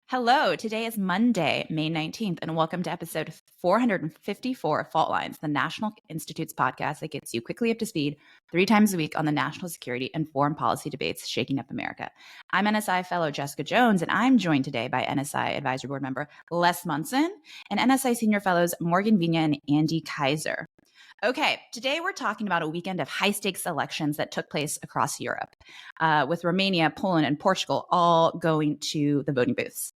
Hello, today is Monday, May 19th, and welcome to episode 454 of Fault Lines, the National Institute's podcast that gets you quickly up to speed 3 times a week on the national security and foreign policy debates shaking up America. I'm NSI fellow Jessica Jones, and I'm joined today by NSI Advisory Board member Les Munson and NSI senior fellows Morgan Vina and Andy Kaiser. Okay, today we're talking about a weekend of high-stakes elections that took place across Europe, with Romania, Poland, and Portugal all going to the voting booths.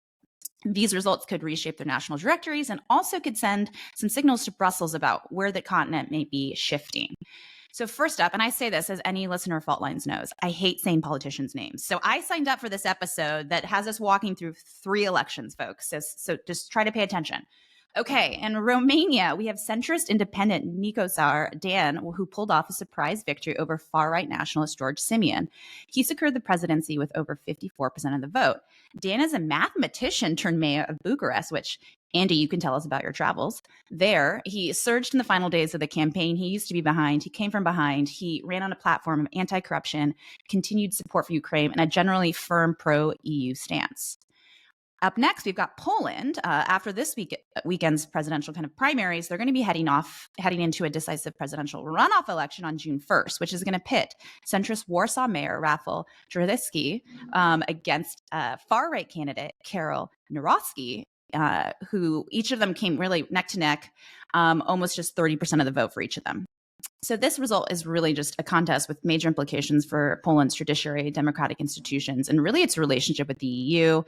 These results could reshape their national directories and also could send some signals to Brussels about where the continent may be shifting. So first up, and I say this as any listener of Fault Lines knows, I hate saying politicians' names. So I signed up for this episode that has us walking through 3 elections, folks. So just try to pay attention. Okay, in Romania, we have centrist independent Nicușor Dan, who pulled off a surprise victory over far-right nationalist George Simion. He secured the presidency with over 54% of the vote. Dan is a mathematician turned mayor of Bucharest, which, Andy, you can tell us about your travels. There, he surged in the final days of the campaign. He used to be behind. He came from behind. He ran on a platform of anti-corruption, continued support for Ukraine, and a generally firm pro-EU stance. Up next, we've got Poland. After this weekend's presidential kind of primaries, they're going to be heading into a decisive presidential runoff election on June 1st, which is going to pit centrist Warsaw Mayor Rafal Trzaskowski against far-right candidate Karol Nawrocki, who each of them came really neck to neck, almost just 30% of the vote for each of them. So this result is really just a contest with major implications for Poland's judiciary, democratic institutions, and really its relationship with the EU.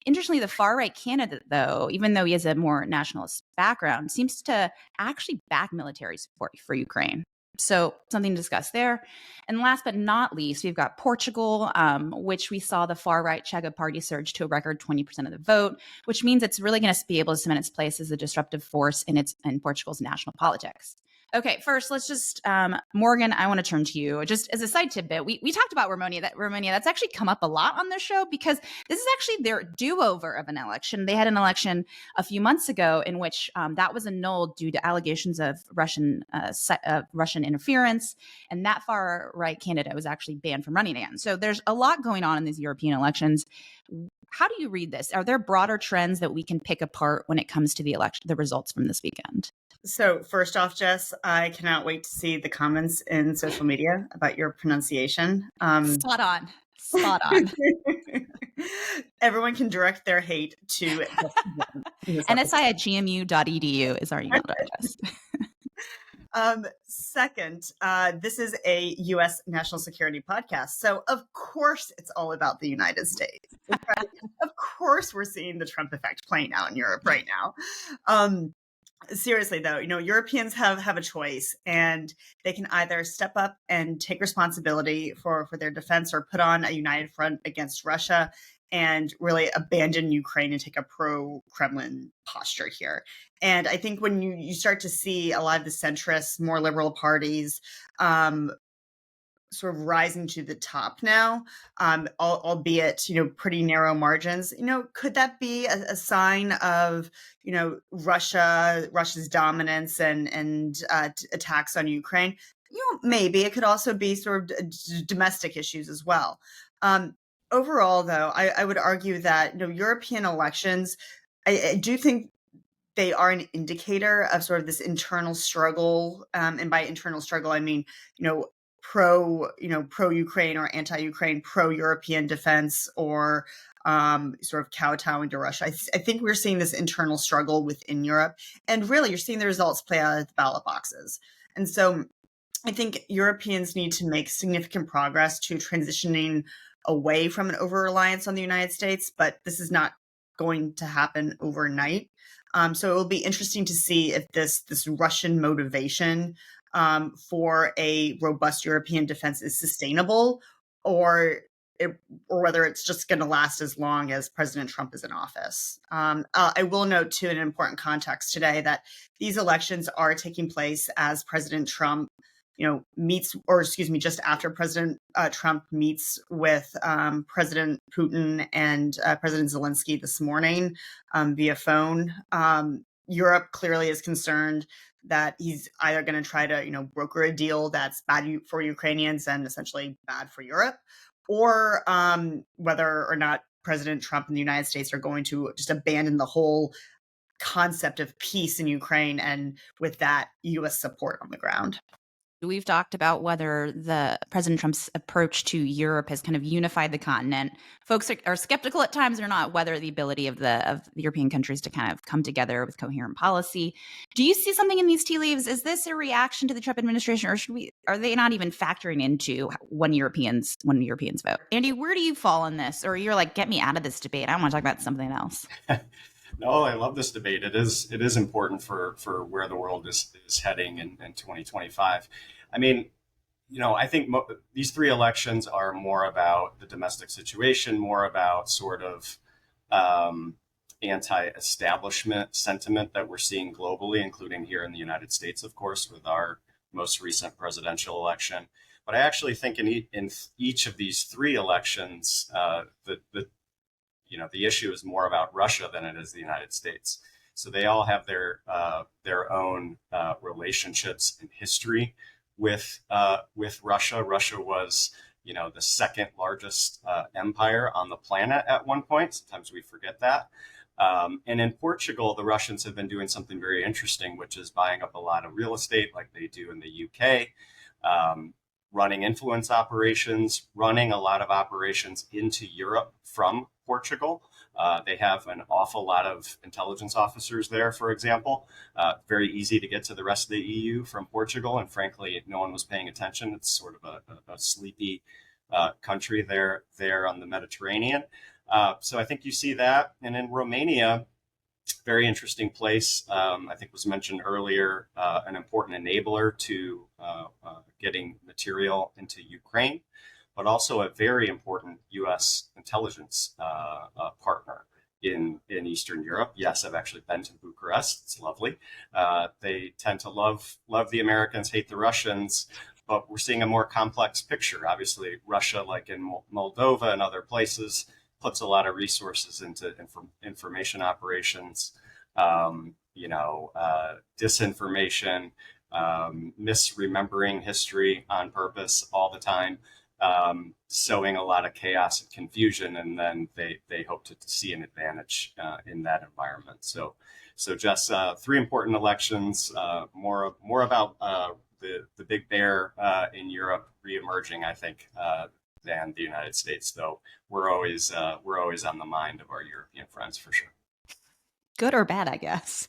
Interestingly, the far-right candidate, though, even though he has a more nationalist background, seems to actually back military support for Ukraine. So something to discuss there. And last but not least, we've got Portugal, which we saw the far-right Chega party surge to a record 20% of the vote, which means it's really going to be able to cement its place as a disruptive force in Portugal's national politics. Okay, first, let's just, Morgan, I want to turn to you. Just as a side tidbit, we talked about Romania. That's actually come up a lot on the show because this is actually their do-over of an election. They had an election a few months ago in which that was annulled due to allegations of Russian interference, and that far-right candidate was actually banned from running again. So there's a lot going on in these European elections. How do you read this? Are there broader trends that we can pick apart when it comes to the results from this weekend? So first off, Jess, I cannot wait to see the comments in social media about your pronunciation. Spot on. Everyone can direct their hate to nsi@gmu.edu is our email address. Second, this is a U.S. national security podcast. So, of course, it's all about the United States. Right? Of course, we're seeing the Trump effect playing out in Europe right now. Seriously, though, Europeans have a choice, and they can either step up and take responsibility for their defense or put on a united front against Russia and really abandon Ukraine and take a pro-Kremlin posture here. And I think when you start to see a lot of the centrist, more liberal parties sort of rising to the top now, albeit, pretty narrow margins, could that be a sign of, Russia's dominance and attacks on Ukraine? Maybe it could also be sort of domestic issues as well. Overall, though, I would argue that, European elections, I do think they are an indicator of sort of this internal struggle. And by internal struggle, I mean, pro-Ukraine or anti-Ukraine, pro-European defense, or sort of kowtowing to Russia. I think we're seeing this internal struggle within Europe, and really you're seeing the results play out at the ballot boxes. And so I think Europeans need to make significant progress to transitioning away from an over-reliance on the United States, but this is not going to happen overnight. So it will be interesting to see if this Russian motivation for a robust European defense is sustainable, or whether it's just going to last as long as President Trump is in office. I will note, too, in an important context today, that these elections are taking place as President Trump, just after President Trump meets with President Putin and President Zelensky this morning via phone. Europe clearly is concerned that he's either going to try to, broker a deal that's bad for Ukrainians and essentially bad for Europe, or whether or not President Trump and the United States are going to just abandon the whole concept of peace in Ukraine, and with that, U.S. support on the ground. We've talked about whether the President Trump's approach to Europe has kind of unified the continent. Folks are skeptical at times or not whether the ability of the European countries to kind of come together with coherent policy. Do you see something in these tea leaves? Is this a reaction to the Trump administration, or are they not even factoring into when Europeans vote? Andy, where do you fall on this? Or you're like, get me out of this debate. I want to talk about something else. No, I love this debate. It is important for where the world is heading in 2025. I mean, I think these three elections are more about the domestic situation, more about sort of anti-establishment sentiment that we're seeing globally, including here in the United States, of course, with our most recent presidential election. But I actually think in each of these three elections, the issue is more about Russia than it is the United States. So they all have their own relationships and history with Russia. Russia was, the second largest empire on the planet at one point. Sometimes we forget that. And in Portugal, the Russians have been doing something very interesting, which is buying up a lot of real estate like they do in the UK, running influence operations, running a lot of operations into Europe from Portugal. They have an awful lot of intelligence officers there, for example. Very easy to get to the rest of the EU from Portugal. And frankly, no one was paying attention. It's sort of a sleepy country there on the Mediterranean. So I think you see that. And in Romania, very interesting place. I think was mentioned earlier, an important enabler to getting material into Ukraine, but also a very important U.S. intelligence partner in Eastern Europe. Yes, I've actually been to Bucharest. It's lovely. They tend to love the Americans, hate the Russians, but we're seeing a more complex picture. Obviously, Russia, like in Moldova and other places, puts a lot of resources into information operations, disinformation, misremembering history on purpose all the time, sowing a lot of chaos and confusion, and then they hope to see an advantage in that environment. So Jess, three important elections, more about the big bear in Europe reemerging, I think, than the United States, though we're always on the mind of our European friends for sure. Good or bad, I guess.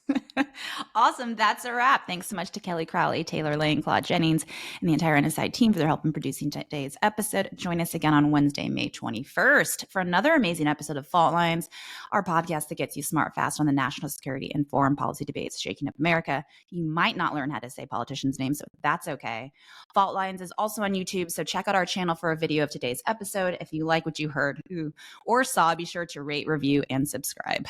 Awesome. That's a wrap. Thanks so much to Kelly Crowley, Taylor Lane, Claude Jennings, and the entire NSI team for their help in producing today's episode. Join us again on Wednesday, May 21st for another amazing episode of Fault Lines, our podcast that gets you smart fast on the national security and foreign policy debates shaking up America. You might not learn how to say politicians' names, so that's okay. Fault Lines is also on YouTube, so check out our channel for a video of today's episode. If you like what you heard or saw, be sure to rate, review, and subscribe.